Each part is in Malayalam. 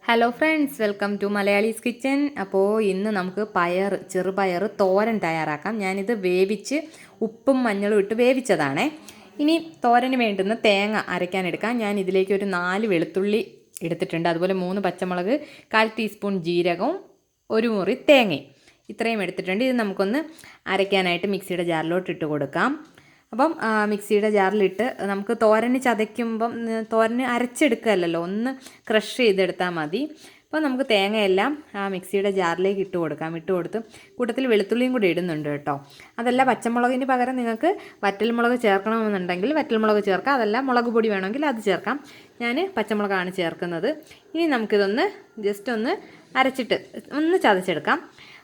Hello friends, welcome to Malayalees kitchen. അപ്പോൾ ഇന്ന് നമുക്ക് ചെറുപയർ തോരൻ തയ്യാറാക്കാം. ഞാനിത് വേവിച്ച് ഉപ്പും മഞ്ഞളും ഇട്ട് വേവിച്ചതാണേ. ഇനി തോരന് വേണ്ടുന്ന തേങ്ങ അരയ്ക്കാനെടുക്കാം. ഞാൻ ഇതിലേക്ക് ഒരു 4 വെളുത്തുള്ളി എടുത്തിട്ടുണ്ട്. അതുപോലെ 3 പച്ചമുളക്, 1/4 ടീസ്പൂൺ ജീരകവും 1 മുറി തേങ്ങയും ഇത്രയും എടുത്തിട്ടുണ്ട്. ഇത് നമുക്കൊന്ന് അരയ്ക്കാനായിട്ട് മിക്സിയുടെ ജാറിലോട്ട് ഇട്ട് കൊടുക്കാം. അപ്പം മിക്സിയുടെ ജാറിലിട്ട് നമുക്ക് തോരന് ചതയ്ക്കുമ്പം തോരന് അരച്ചെടുക്കുകയല്ലല്ലോ, ഒന്ന് ക്രഷ് ചെയ്തെടുത്താൽ മതി. അപ്പോൾ നമുക്ക് തേങ്ങയെല്ലാം മിക്സിയുടെ ജാറിലേക്ക് ഇട്ട് കൊടുത്ത് കൂട്ടത്തിൽ വെളുത്തുള്ളിയും കൂടി ഇടുന്നുണ്ട് കേട്ടോ. അതല്ല, പച്ചമുളകിന് പകരം നിങ്ങൾക്ക് വറ്റൽമുളക് ചേർക്കണമെന്നുണ്ടെങ്കിൽ വറ്റൽമുളക് ചേർക്കാം. അതല്ല, മുളക് പൊടി വേണമെങ്കിൽ അത് ചേർക്കാം. ഞാൻ പച്ചമുളകാണ് ചേർക്കുന്നത്. ഇനി നമുക്കിതൊന്ന് ജസ്റ്റ് ഒന്ന് അരച്ചിട്ട് ഒന്ന് ചതച്ചെടുക്കാം.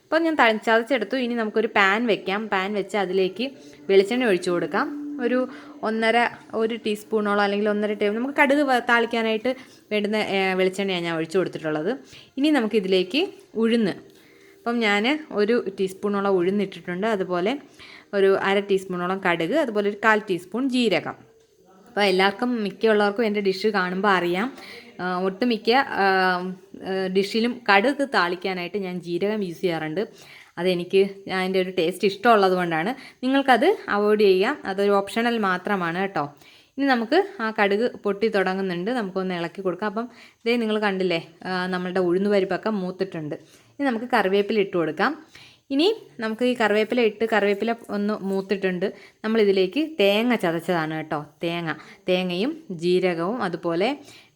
അപ്പോൾ ഞാൻ ചതച്ചെടുത്തു. ഇനി നമുക്കൊരു പാൻ വെക്കാം. പാൻ വെച്ച് അതിലേക്ക് വെളിച്ചെണ്ണ ഒഴിച്ചു കൊടുക്കാം. ഒരു 1 ടീസ്പൂണോളം അല്ലെങ്കിൽ 1.5 ടേബിൾ, നമുക്ക് കടുക് താളിക്കാനായിട്ട് വേണ്ടുന്ന വെളിച്ചെണ്ണയാണ് ഞാൻ ഒഴിച്ചു കൊടുത്തിട്ടുള്ളത്. ഇനി നമുക്കിതിലേക്ക് അപ്പം ഞാൻ 1 ടീസ്പൂണോളം ഉഴുന്നിട്ടിട്ടുണ്ട്. അതുപോലെ ഒരു 1/2 ടീസ്പൂണോളം കടുക്, അതുപോലെ ഒരു 1/4 ടീസ്പൂൺ ജീരകം. അപ്പോൾ എല്ലാവർക്കും മിക്കുള്ളവർക്കും എൻ്റെ ഡിഷ് കാണുമ്പോൾ അറിയാം, ഒട്ടുമിക്ക ഡിഷിലും കടുക് താളിക്കാനായിട്ട് ഞാൻ ജീരകം യൂസ് ചെയ്യാറുണ്ട്. അതെനിക്ക് അതിൻ്റെ ഒരു ടേസ്റ്റ് ഇഷ്ടമുള്ളത് കൊണ്ടാണ്. നിങ്ങൾക്കത് അവോയ്ഡ് ചെയ്യാം, അതൊരു ഓപ്ഷണൽ മാത്രമാണ് കേട്ടോ. ഇനി നമുക്ക് ആ കടുക് പൊട്ടി തുടങ്ങുന്നുണ്ട്, നമുക്കൊന്ന് ഇളക്കി കൊടുക്കാം. അപ്പം ഇതേ നിങ്ങൾ കണ്ടില്ലേ, നമ്മളുടെ ഉഴുന്നുപരിപ്പൊക്കെ മൂത്തിട്ടുണ്ട്. ഇനി നമുക്ക് കറിവേപ്പില ഇട്ട് കൊടുക്കാം. ഇനി നമുക്ക് ഈ കറിവേപ്പില ഒന്ന് മൂത്തിട്ടുണ്ട്. നമ്മളിതിലേക്ക് തേങ്ങ ചതച്ചതാണ് കേട്ടോ. തേങ്ങയും ജീരകവും അതുപോലെ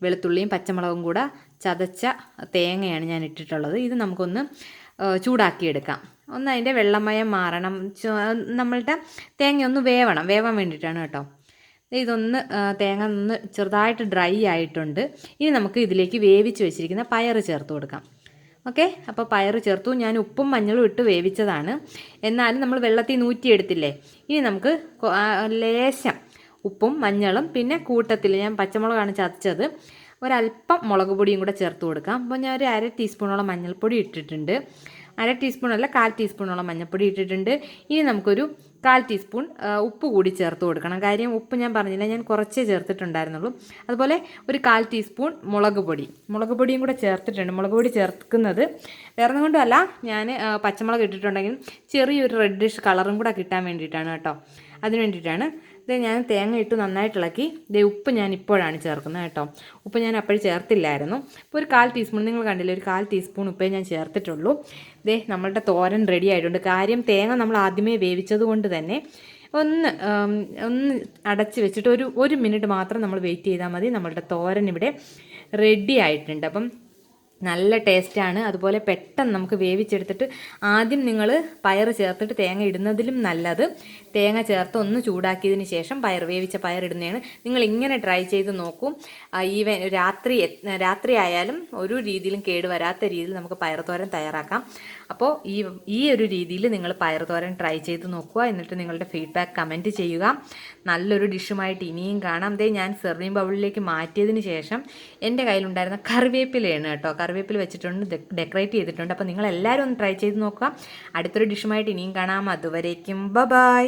വെളുത്തുള്ളിയും പച്ചമുളകും കൂടെ ചതച്ച തേങ്ങയാണ് ഞാൻ ഇട്ടിട്ടുള്ളത്. ഇത് നമുക്കൊന്ന് ചൂടാക്കിയെടുക്കാം. ഒന്ന് അതിൻ്റെ വെള്ളമയം മാറണം, നമ്മളുടെ തേങ്ങ ഒന്ന് വേവാൻ വേണ്ടിയിട്ടാണ് കേട്ടോ. ഇതൊന്ന് തേങ്ങ ഒന്ന് ചെറുതായിട്ട് ഡ്രൈ ആയിട്ടുണ്ട്. ഇനി നമുക്ക് ഇതിലേക്ക് വേവിച്ച് വെച്ചിരിക്കുന്ന പയർ ചേർത്ത് കൊടുക്കാം. ഓക്കെ, അപ്പോൾ പയർ ചേർത്തു. ഞാൻ ഉപ്പും മഞ്ഞളും ഇട്ട് വേവിച്ചതാണ്, എന്നാലും നമ്മൾ വെള്ളത്തിൽ നൂറ്റിയെടുത്തില്ലേ. ഇനി നമുക്ക് ലേശം ഉപ്പും മഞ്ഞളും പിന്നെ കൂട്ടത്തിൽ ഞാൻ പച്ചമുളകാണ് ചതച്ചത്, ഒരല്പം മുളക് പൊടിയും കൂടെ ചേർത്ത് കൊടുക്കാം. അപ്പോൾ ഞാൻ ഒരു 1/2 ടീസ്പൂണോളം മഞ്ഞൾപ്പൊടി ഇട്ടിട്ടുണ്ട്. 1/2 ടീസ്പൂണല്ല, 1/4 ടീസ്പൂണോളം മഞ്ഞൾപ്പൊടി ഇട്ടിട്ടുണ്ട്. ഇനി നമുക്കൊരു 1/4 ടീസ്പൂൺ ഉപ്പ് കൂടി ചേർത്ത് കൊടുക്കണം. കാര്യം ഉപ്പ് ഞാൻ പറഞ്ഞില്ല, ഞാൻ കുറച്ചേ ചേർത്തിട്ടുണ്ടായിരുന്നുള്ളൂ. അതുപോലെ ഒരു 1/4 ടീസ്പൂൺ മുളക് പൊടിയും കൂടെ ചേർത്തിട്ടുണ്ട്. മുളക് പൊടി ചേർക്കുന്നത് വേറെ ഒന്നും കൊണ്ടുമല്ല, ഞാൻ പച്ചമുളക് ഇട്ടിട്ടുണ്ടെങ്കിൽ ചെറിയൊരു റെഡിഷ് കളറും കൂടെ കിട്ടാൻ വേണ്ടിയിട്ടാണ് കേട്ടോ. അതിന് വേണ്ടിയിട്ടാണ്. ഞാൻ തേങ്ങ ഇട്ട് നന്നായിട്ട് ഇളക്കി. ഉപ്പ് ഞാൻ ഇപ്പോഴാണ് ചേർക്കുന്നത് കേട്ടോ. ഉപ്പ് ഞാൻ അപ്പോഴും ചേർത്തില്ലായിരുന്നു. ഇപ്പോൾ ഒരു 1/4 ടീസ്പൂൺ, നിങ്ങൾ കണ്ടില്ലേ, ഒരു 1/4 ടീസ്പൂൺ ഉപ്പേ ഞാൻ ചേർത്തിട്ടുള്ളൂ. നമ്മളുടെ തോരൻ റെഡി ആയിട്ടുണ്ട്. കാര്യം തേങ്ങ നമ്മൾ ആദ്യമേ വേവിച്ചത് കൊണ്ട് തന്നെ ഒന്ന് അടച്ച് വെച്ചിട്ട് ഒരു മിനിറ്റ് മാത്രം നമ്മൾ വെയിറ്റ് ചെയ്താൽ മതി. നമ്മളുടെ തോരൻ ഇവിടെ റെഡി ആയിട്ടുണ്ട്. അപ്പം നല്ല ടേസ്റ്റാണ്. അതുപോലെ പെട്ടെന്ന് നമുക്ക് വേവിച്ചെടുത്തിട്ട്, ആദ്യം നിങ്ങൾ പയർ ചേർത്തിട്ട് തേങ്ങ ഇടുന്നതിലും നല്ലത് തേങ്ങ ചേർത്ത് ഒന്ന് ചൂടാക്കിയതിന് ശേഷം വേവിച്ച പയർ ഇടുന്നതാണ്. നിങ്ങൾ ഇങ്ങനെ ട്രൈ ചെയ്ത് നോക്കൂ. ഈവൻ രാത്രി ആയാലും ഒരു രീതിയിലും കേടുവരാത്ത രീതിയിൽ നമുക്ക് പയർ തോരൻ തയ്യാറാക്കാം. അപ്പോൾ ഈ ഒരു രീതിയിൽ നിങ്ങൾ പയർ തോരൻ ട്രൈ ചെയ്ത് നോക്കുക. എന്നിട്ട് നിങ്ങളുടെ ഫീഡ്ബാക്ക് കമൻറ്റ് ചെയ്യുക. നല്ലൊരു ഡിഷുമായിട്ട് ഇനിയും കാണാം. ഞാൻ സെർവിങ് ബൗളിലേക്ക് മാറ്റിയതിന് ശേഷം എൻ്റെ കയ്യിലുണ്ടായിരുന്ന കറിവേപ്പിലയാണ് കേട്ടോ. കറിവേപ്പില വെച്ചിട്ടുണ്ട്, ഡെക്കറേറ്റ് ചെയ്തിട്ടുണ്ട്. അപ്പോൾ നിങ്ങളെല്ലാവരും ഒന്ന് ട്രൈ ചെയ്ത് നോക്കുക. അടുത്തൊരു ഡിഷുമായിട്ട് ഇനിയും കാണാം. അതുവരേക്കും ബൈ.